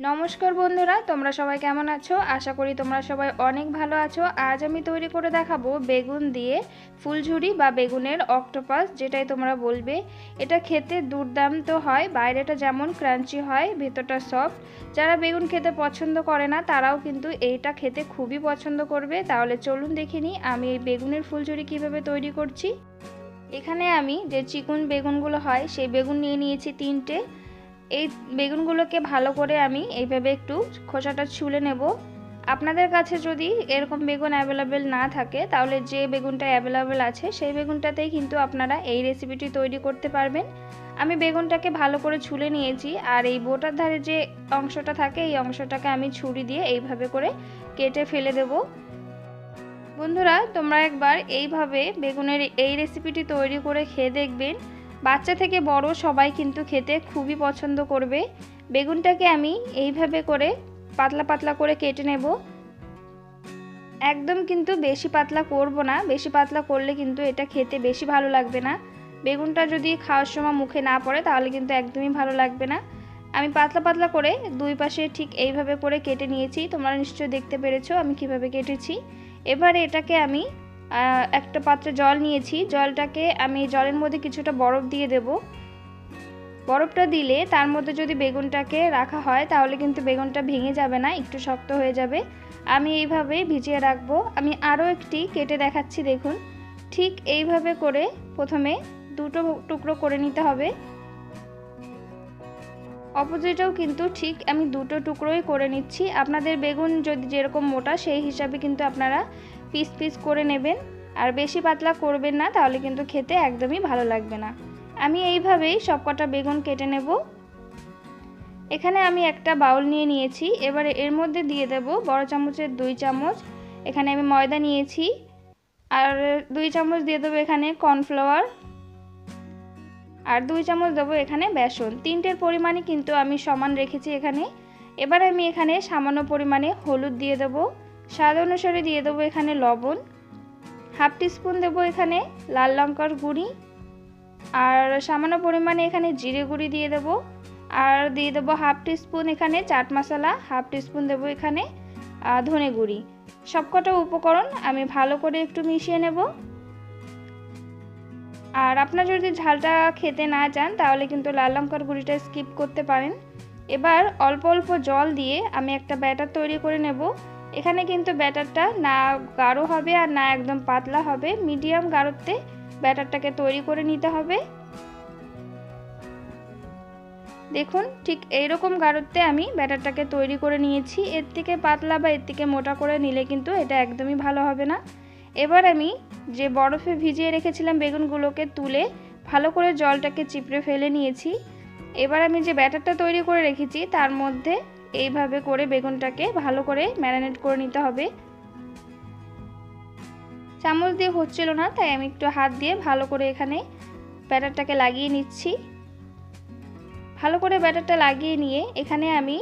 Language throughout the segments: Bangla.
নমস্কার বন্ধুরা, তোমরা সবাই কেমন আছো? আশা করি তোমরা সবাই অনেক ভালো আছো। আজ আমি তৈরি করে দেখাবো বেগুন দিয়ে ফুলঝুরি বা বেগুনের অক্টোপাস, যেটাই তোমরা বলবে। এটা খেতে দুর্দান্ত হয়, বাইরেটা যেমন ক্রাঞ্চি হয়, ভেতরটা সফট। যারা বেগুন খেতে পছন্দ করে না তারাও কিন্তু এইটা খেতে খুবই পছন্দ করবে। তাহলে চলুন দেখে নিই আমি এই বেগুনের ফুলঝুরি কিভাবে তৈরি করছি। এখানে আমি যে চিকন বেগুনগুলো হয় সেই বেগুন নিয়ে নিয়েছি 3টে। এই বেগুনগুলোকে ভালো করে আমি এইভাবে একটু খোসাটা ছুলে নেব। আপনাদের কাছে যদি এরকম বেগুন অ্যাভেলেবেল না থাকে তাহলে যে বেগুনটা অ্যাভেলেবেল আছে সেই বেগুনটাতেই কিন্তু আপনারা এই রেসিপিটি তৈরি করতে পারবেন। আমি বেগুনটাকে ভালো করে ছুলে নিয়েছি, আর এই বোটার ধারে যে অংশটা থাকে এই অংশটাকে আমি ছুরি দিয়ে এইভাবে করে কেটে ফেলে দেব। বন্ধুরা, তোমরা একবার এইভাবে বেগুনের এই রেসিপিটি তৈরি করে খেয়ে দেখবেন। বাচ্চা থেকে বড় সবাই কিন্তু খেতে খুবই পছন্দ করবে। বেগুনটাকে আমি এইভাবে করে পাতলা পাতলা করে কেটে নেব। একদম কিন্তু বেশি পাতলা করব না, বেশি পাতলা করলে কিন্তু এটা খেতে বেশি ভালো লাগবে না। বেগুনটা যদি খাওয়ার সময় মুখে না পড়ে তাহলে কিন্তু একদমই ভালো লাগবে না। আমি পাতলা পাতলা করে দুই পাশে ঠিক এইভাবে করে কেটে নিয়েছি। তোমরা নিশ্চয়ই দেখতে পেরেছো আমি কিভাবে কেটেছি। এবারে এটাকে আমি একটা পাত্রে জল নিয়েছি। জলটাকে আমি জলের মধ্যে কিছুটা বরফ দিয়ে দেব। বরফটা দিলে তার মধ্যে যদি বেগুনটাকে রাখা হয় তাহলে কিন্তু বেগুনটা ভেঙে যাবে না, একটু শক্ত হয়ে যাবে। আমি এইভাবে ভিজিয়ে রাখবো। আমি আরও একটি কেটে দেখাচ্ছি, দেখুন। ঠিক এইভাবে করে প্রথমে দুটো টুকরো করে নিতে হবে। অপোজিটেও কিন্তু ঠিক আমি দুটো টুকরোই করে নিচ্ছি। আপনাদের বেগুন যদি যেরকম মোটা সেই হিসাবে কিন্তু আপনারা পিস পিস করে নেবেন, আর বেশি পাতলা করবেন না, তাহলে কিন্তু খেতে একদমই ভালো লাগবে না। আমি এইভাবেই সবকটা বেগুন কেটে নেব। এখানে আমি একটা বাউল নিয়ে নিয়েছি। এবারে এর মধ্যে দিয়ে দেব বড় চামচের 2 চামচ। এখানে আমি ময়দা নিয়েছি, আর 2 চামচ দিয়ে দেবো এখানে কর্নফ্লাওয়ার, আর 2 চামচ দেবো এখানে বেসন। তিনটের পরিমাণই কিন্তু আমি সমান রেখেছি এখানে। এবার আমি এখানে সামান্য পরিমাণে হলুদ দিয়ে দেবো, স্বাদ অনুসারে দিয়ে দেবো এখানে লবণ, হাফ টিস্পুন দেবো এখানে লাল লঙ্কার গুঁড়ি, আর সামান্য পরিমাণে এখানে জিরে গুঁড়ি দিয়ে দেবো, আর দিয়ে দেবো হাফ টিস্পুন এখানে চাট মশলা, হাফ টিস্পুন দেবো এখানে ধনে গুঁড়ি। সবকটা উপকরণ আমি ভালো করে একটু মিশিয়ে নেব। আর আপনারা যদি ঝালটা খেতে না চান তাহলে কিন্তু লাল লঙ্কার গুঁড়িটা স্কিপ করতে পারেন। এবার অল্প অল্প জল দিয়ে আমি একটা ব্যাটার তৈরি করে নেব। এখানে কিন্তু ব্যাটারটা না গাঢ় হবে আর না একদম পাতলা হবে, মিডিয়াম গাঢ়তে ব্যাটারটাকে তৈরি করে নিতে হবে। দেখুন, ঠিক এইরকম গাঢ়তে আমি ব্যাটারটাকে তৈরি করে নিয়েছি। এর থেকে পাতলা বা এর থেকে মোটা করে নিলে কিন্তু এটা একদমই ভালো হবে না। এবার আমি যে বরফে ভিজিয়ে রেখেছিলাম বেগুনগুলোকে তুলে ভালো করে জলটাকে চিপড়ে ফেলে নিয়েছি। এবার আমি যে ব্যাটারটা তৈরি করে রেখেছি তার মধ্যে এইভাবে করে বেগুনটাকে ভালো করে ম্যারিনেট করে নিতে হবে। চামচ দিয়ে হচ্ছিল না, তাই আমি একটু হাত দিয়ে ভালো করে এখানে ব্যাটারটাকে লাগিয়ে নিচ্ছি। ভালো করে ব্যাটারটা লাগিয়ে নিয়ে এখানে আমি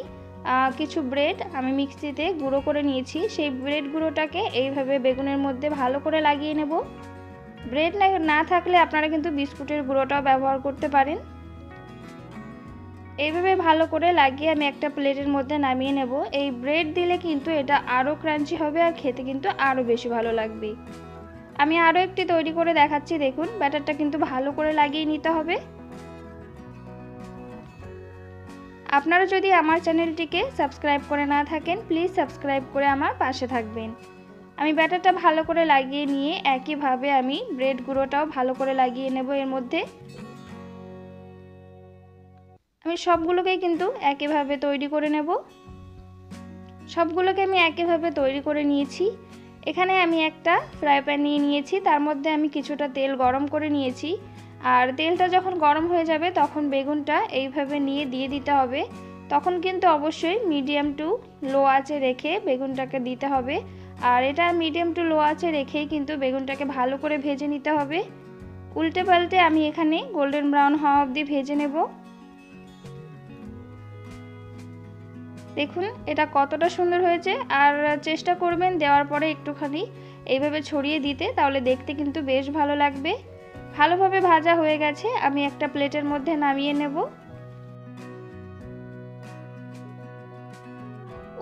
কিছু ব্রেড আমি মিক্সিতে গুঁড়ো করে নিয়েছি। সেই ব্রেড গুঁড়োটাকে এইভাবে বেগুনের মধ্যে ভালো করে লাগিয়ে নেব। ব্রেড না থাকলে আপনারা কিন্তু বিস্কুটের গুঁড়োটাও ব্যবহার করতে পারেন। এইভাবে ভালো করে লাগিয়ে আমি একটা প্লেটের মধ্যে নামিয়ে নেব। এই ব্রেড দিলে কিন্তু এটা আরও ক্রাঞ্চি হবে আর খেতে কিন্তু আরও বেশি ভালো লাগবে। আমি আরও একটি তৈরি করে দেখাচ্ছি, দেখুন। ব্যাটারটা কিন্তু ভালো করে লাগিয়ে নিতে হবে। আপনারা যদি আমার চ্যানেলটিকে সাবস্ক্রাইব করে না থাকেন প্লিজ সাবস্ক্রাইব করে আমার পাশে থাকবেন। আমি ব্যাটারটা ভালো করে লাগিয়ে নিয়ে একইভাবে আমি ব্রেড গুঁড়োটাও ভালো করে লাগিয়ে নেব এর মধ্যে। আমি সবগুলোকেই কিন্তু একইভাবে তৈরি করে নেব। সবগুলোকে আমি একইভাবে তৈরি করে নিয়েছি। এখানে আমি একটা ফ্রাই প্যান নিয়ে নিয়েছি, তার মধ্যে আমি কিছুটা তেল গরম করে নিয়েছি। আর তেলটা যখন গরম হয়ে যাবে তখন বেগুনটা এইভাবে নিয়ে দিয়ে দিতে হবে। তখন কিন্তু অবশ্যই মিডিয়াম টু লো আঁচে রেখে বেগুনটাকে দিতে হবে। আর এটা মিডিয়াম টু লো আঁচে রেখেই কিন্তু বেগুনটাকে ভালো করে ভেজে নিতে হবে। উল্টে পাল্টে আমি এখানে গোল্ডেন ব্রাউন হওয়া অবধি ভেজে নেব। দেখুন এটা কতটা সুন্দর হয়েছে। আর চেষ্টা করবেন দেওয়ার পরে একটুখানি এইভাবে ছড়িয়ে দিতে, তাহলে দেখতে কিন্তু বেশ ভালো লাগবে। ভালোভাবে ভাজা হয়ে গেছে, আমি একটা প্লেটের মধ্যে নামিয়ে নেব।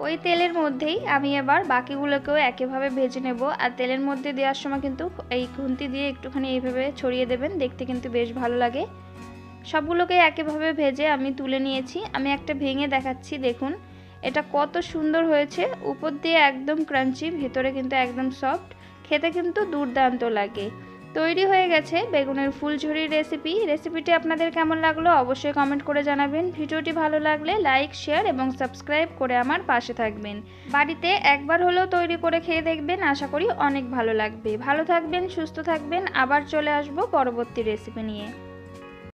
ওই তেলের মধ্যেই আমি এবার বাকিগুলোকেও একইভাবে ভেজে নেব। আর তেলের মধ্যে দেওয়ার সময় কিন্তু এই খুন্তি দিয়ে একটুখানি এইভাবে ছড়িয়ে দেবেন, দেখতে কিন্তু বেশ ভালো লাগে। সবগুলোকে একইভাবে ভেজে আমি তুলে নিয়েছি। আমি একটা ভেঙে দেখাচ্ছি, দেখুন এটা কত সুন্দর হয়েছে, উপর দিয়ে একদম ক্রাঞ্চি, ভিতরে কিন্তু একদম সফট, খেতে কিন্তু দুর্দান্ত লাগে। তৈরি হয়ে গেছে বেগুনের ফুলঝুরির রেসিপিটি আপনাদের কেমন লাগলো অবশ্যই কমেন্ট করে জানাবেন। ভিডিওটি ভালো লাগলে লাইক, শেয়ার এবং সাবস্ক্রাইব করে আমার পাশে থাকবেন। বাড়িতে একবার হলেও তৈরি করে খেয়ে দেখবেন, আশা করি অনেক ভালো লাগবে। ভালো থাকবেন, সুস্থ থাকবেন, আবার চলে আসবো পরবর্তী রেসিপি নিয়ে।